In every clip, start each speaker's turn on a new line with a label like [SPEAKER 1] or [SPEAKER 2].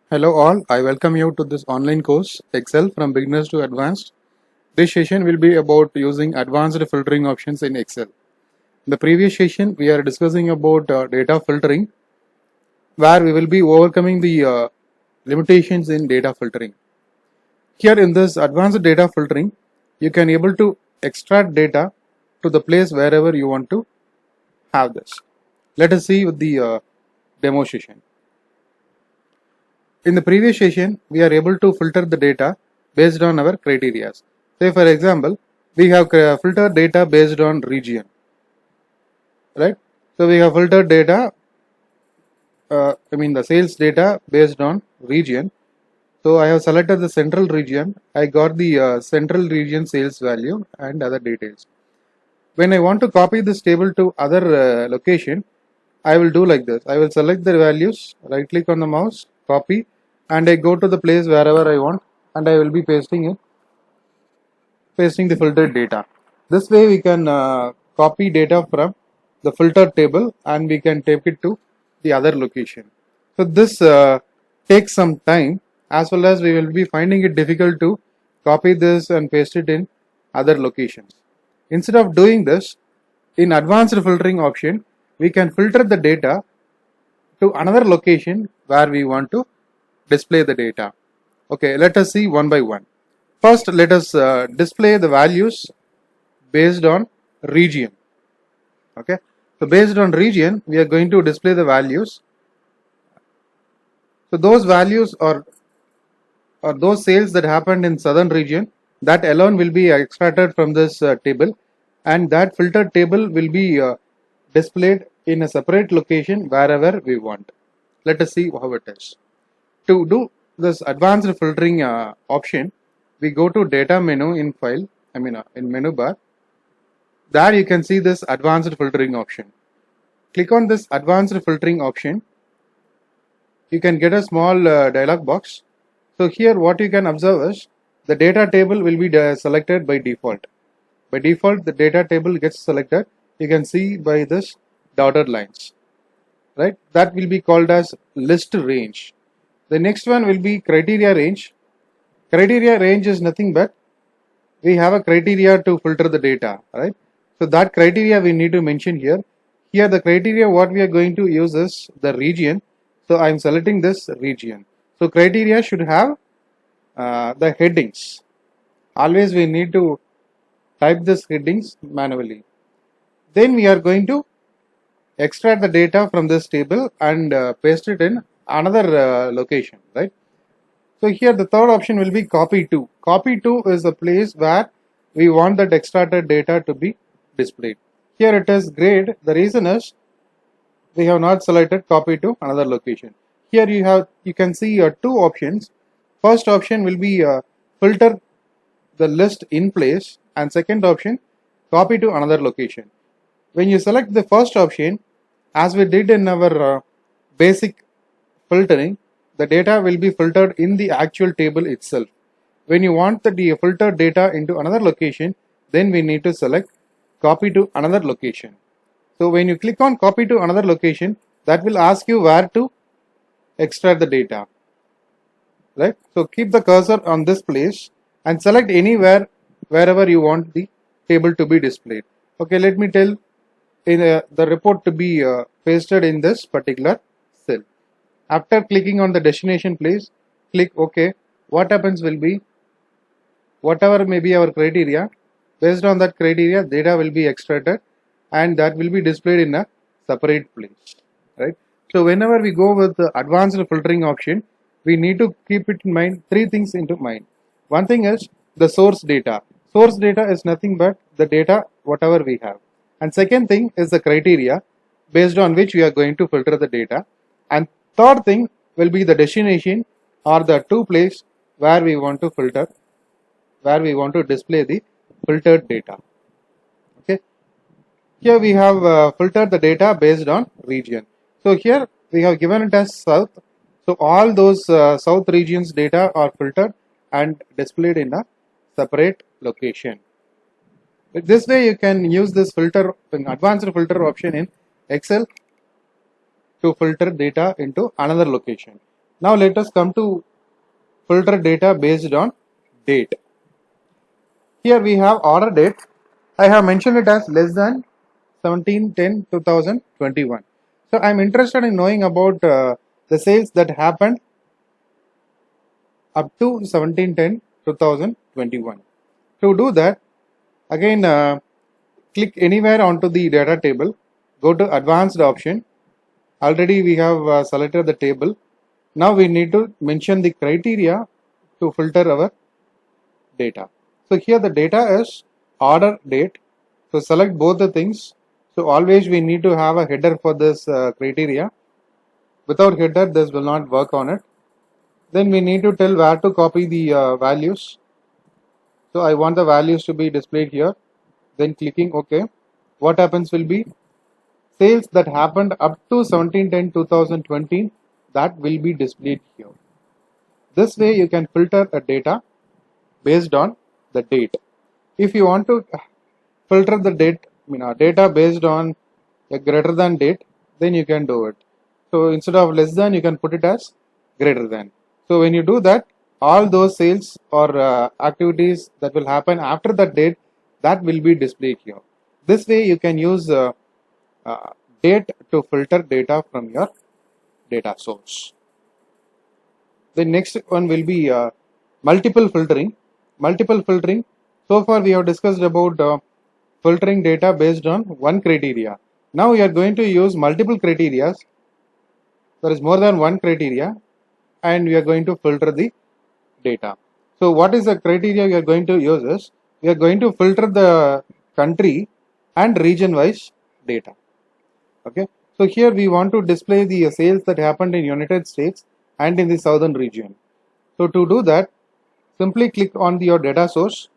[SPEAKER 1] Hello all, I welcome you to this online course Excel from beginners to advanced. This session will be about using advanced filtering options in Excel. In the previous session we are discussing about data filtering, where we will be overcoming the limitations in data filtering. Here in this advanced data filtering, you can able to extract data to the place wherever you want to have this. Let us see with the demo session. In the previous session, we are able to filter the data based on our criteria. Say for example, we have filtered data based on region, right? So we have filtered data, the sales data based on region. So I have selected the central region. I got the central region sales value and other details. When I want to copy this table to other location, I will do like this. I will select the values, right click on the mouse, copy, and I go to the place wherever I want, and I will be pasting the filtered data. This way we can copy data from the filtered table and we can take it to the other location. So this takes some time, as well as we will be finding it difficult to copy this and paste it in other locations. Instead of doing this, in advanced filtering option, we can filter the data to another location where we want to display the data. Okay, let us see one by one. First, let us display the values based on region. Okay, so based on region, we are going to display the values. So those values are those sales that happened in southern region, that alone will be extracted from this table, and that filtered table will be displayed in a separate location wherever we want. Let us see how it is. To do this advanced filtering option, we go to data menu in file, in menu bar. There you can see this advanced filtering option. Click on this advanced filtering option. You can get a small dialog box. So here what you can observe is the data table will be selected by default. By default, the data table gets selected. You can see by this dotted lines, right? That will be called as list range. The next one will be criteria range. Criteria range is nothing but we have a criteria to filter the data, right? So that criteria we need to mention here. Here the criteria what we are going to use is the region. So I am selecting this region. So criteria should have the headings. Always we need to type this headings manually. Then we are going to extract the data from this table and paste it in another location, right? So here the third option will be copy to. Copy to is the place where we want that extracted data to be displayed. Here it is grayed. The reason is we have not selected copy to another location. Here you can see two options. First option will be filter the list in place, and second option copy to another location. When you select the first option, as we did in our basic filtering, the data will be filtered in the actual table itself. When you want the filtered data into another location, then we need to select copy to another location. So when you click on copy to another location, that will ask you where to extract the data, right? So keep the cursor on this place and select anywhere wherever you want the table to be displayed. Okay, let me tell the report to be pasted in this particular cell. After clicking on the destination place, click OK. What happens will be, whatever may be our criteria, based on that criteria, data will be extracted and that will be displayed in a separate place, right? So whenever we go with the advanced filtering option, we need to keep it in mind, three things into mind. One thing is the source data. Source data is nothing but the data whatever we have. And second thing is the criteria based on which we are going to filter the data. And third thing will be the destination or the two place where we want to filter, where we want to display the filtered data. Okay. Here we have filtered the data based on region. So here we have given it as south. So all those south regions data are filtered and displayed in a separate location. This way you can use this filter, advanced filter option in Excel to filter data into another location. Now let us come to filter data based on date. Here we have order date. I have mentioned it as less than 17/10/2021. So I am interested in knowing about the sales that happened up to 17/10/2021. To do that, again click anywhere onto the data table, go to advanced option. Already we have selected the table. Now we need to mention the criteria to filter our data. So here the data is order date. So select both the things. So always we need to have a header for this criteria. Without header, this will not work on it. Then we need to tell where to copy the values. So I want the values to be displayed here. Then clicking OK. What happens will be sales that happened up to 17/10/2020 that will be displayed here. This way you can filter a data based on the date. If you want to filter the data based on a greater than date, then you can do it. So instead of less than, you can put it as greater than. So when you do that, all those sales or activities that will happen after that date, that will be displayed here. This way you can use date to filter data from your data source. The next one will be multiple filtering. Multiple filtering. So far we have discussed about filtering data based on one criteria. Now we are going to use multiple criteria. There is more than one criteria, and we are going to filter the data. So what is the criteria we are going to use is, we are going to filter the country and region wise data. Okay. So here we want to display the sales that happened in United States and in the southern region. So to do that, simply click on your data source,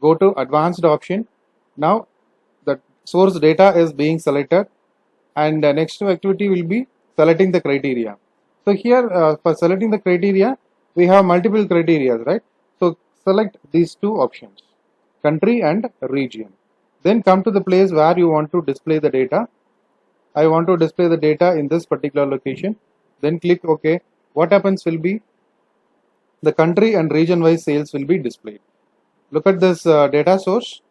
[SPEAKER 1] go to advanced option. Now the source data is being selected, and the next activity will be selecting the criteria. So here for selecting the criteria, we have multiple criteria, right? So select these two options, country and region. Then come to the place where you want to display the data. I want to display the data in this particular location. Then click OK. What happens will be the country and region wise sales will be displayed. Look at this data source.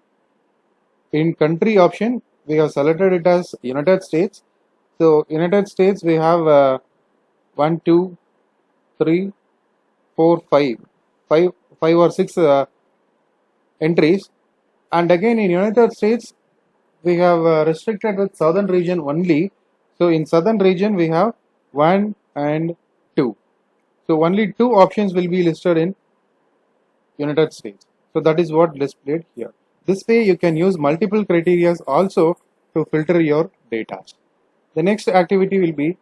[SPEAKER 1] In country option, we have selected it as United States. So United States we have 1, 2, 3, 4, 5 or 6 entries. And again in United States we have restricted with southern region only. So in southern region we have 1 and 2. So only 2 options will be listed in United States. So that is what displayed here. This way you can use multiple criteria also to filter your data. The next activity will be,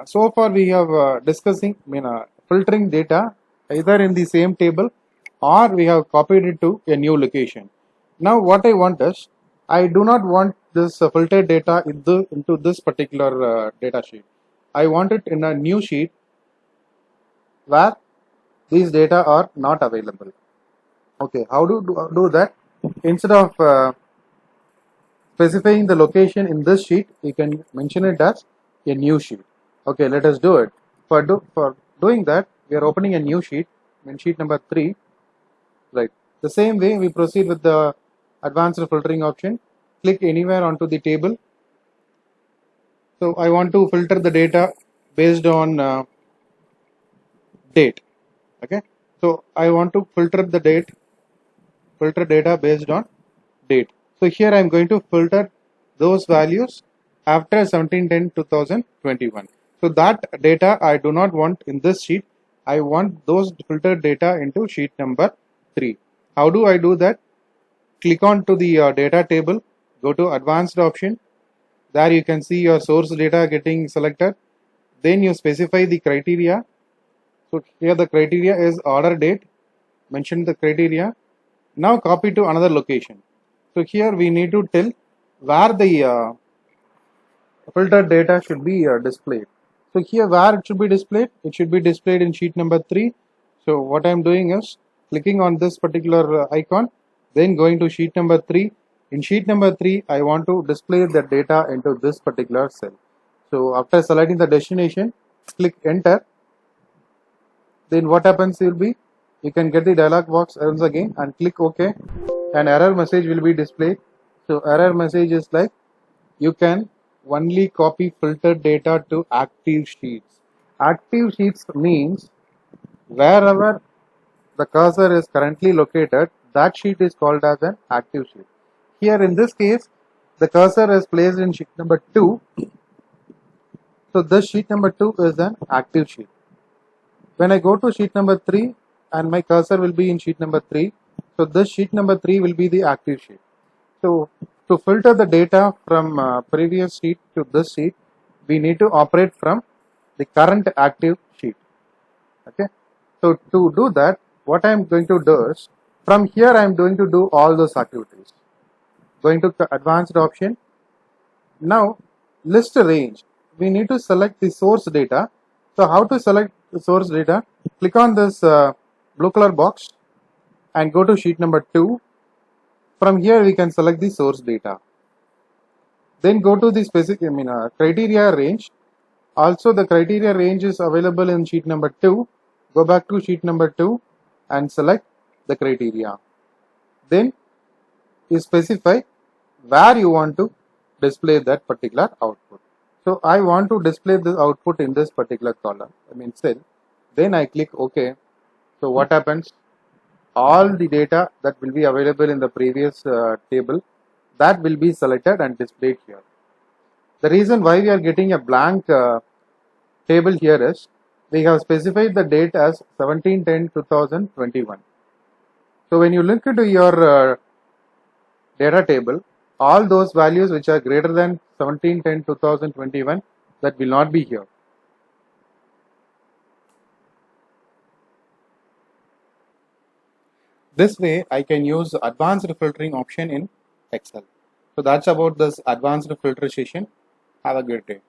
[SPEAKER 1] so far we have discussing filtering data either in the same table or we have copied it to a new location. Now what I want is, I do not want this filtered data into this particular data sheet. I want it in a new sheet where these data are not available. Okay, how do that? Instead of specifying the location in this sheet, you can mention it as a new sheet. Okay, let us do it. For doing that, we are opening a new sheet, sheet number 3. Right. The same way we proceed with the advanced filtering option. Click anywhere onto the table. So I want to filter the data based on date. Okay. So I want to filter data based on date. So here I am going to filter those values after 17/10/2021. So that data I do not want in this sheet. I want those filtered data into sheet number 3. How do I do that? Click on to the data table, go to advanced option. There you can see your source data getting selected. Then you specify the criteria. So here the criteria is order date. Mention the criteria. Now copy to another location. So here we need to tell where the filtered data should be displayed. So here where it should be displayed? It should be displayed in sheet number 3. So what I am doing is clicking on this particular icon, then going to sheet number 3. In sheet number 3, I want to display the data into this particular cell. So after selecting the destination, click enter. then what happens will be, you can get the dialog box once again and click OK, and error message will be displayed. So error message is like, you can only copy filtered data to active sheets. Active sheets means wherever the cursor is currently located, that sheet is called as an active sheet. Here in this case, the cursor is placed in sheet number 2. So this sheet number 2 is an active sheet. When I go to sheet number 3 and my cursor will be in sheet number 3, so this sheet number 3 will be the active sheet. So to filter the data from previous sheet to this sheet, we need to operate from the current active sheet. Okay. So to do that, what I am going to do is, from here I am going to do all those activities. Going to advanced option. Now list range. We need to select the source data. So how to select the source data? Click on this blue color box and go to sheet number 2. From here we can select the source data. Then go to the specific criteria range. Also the criteria range is available in sheet number 2. Go back to sheet number 2 and select the criteria. Then you specify where you want to display that particular output. So I want to display the output in this particular column, cell. Then I click OK. So what happens? All the data that will be available in the previous table, that will be selected and displayed here. The reason why we are getting a blank table here is, we have specified the date as 17/10/2021. So when you look into your data table, all those values which are greater than 17/10/2021, that will not be here. This way I can use advanced filtering option in Excel. So that's about this advanced filtration. Have a great day.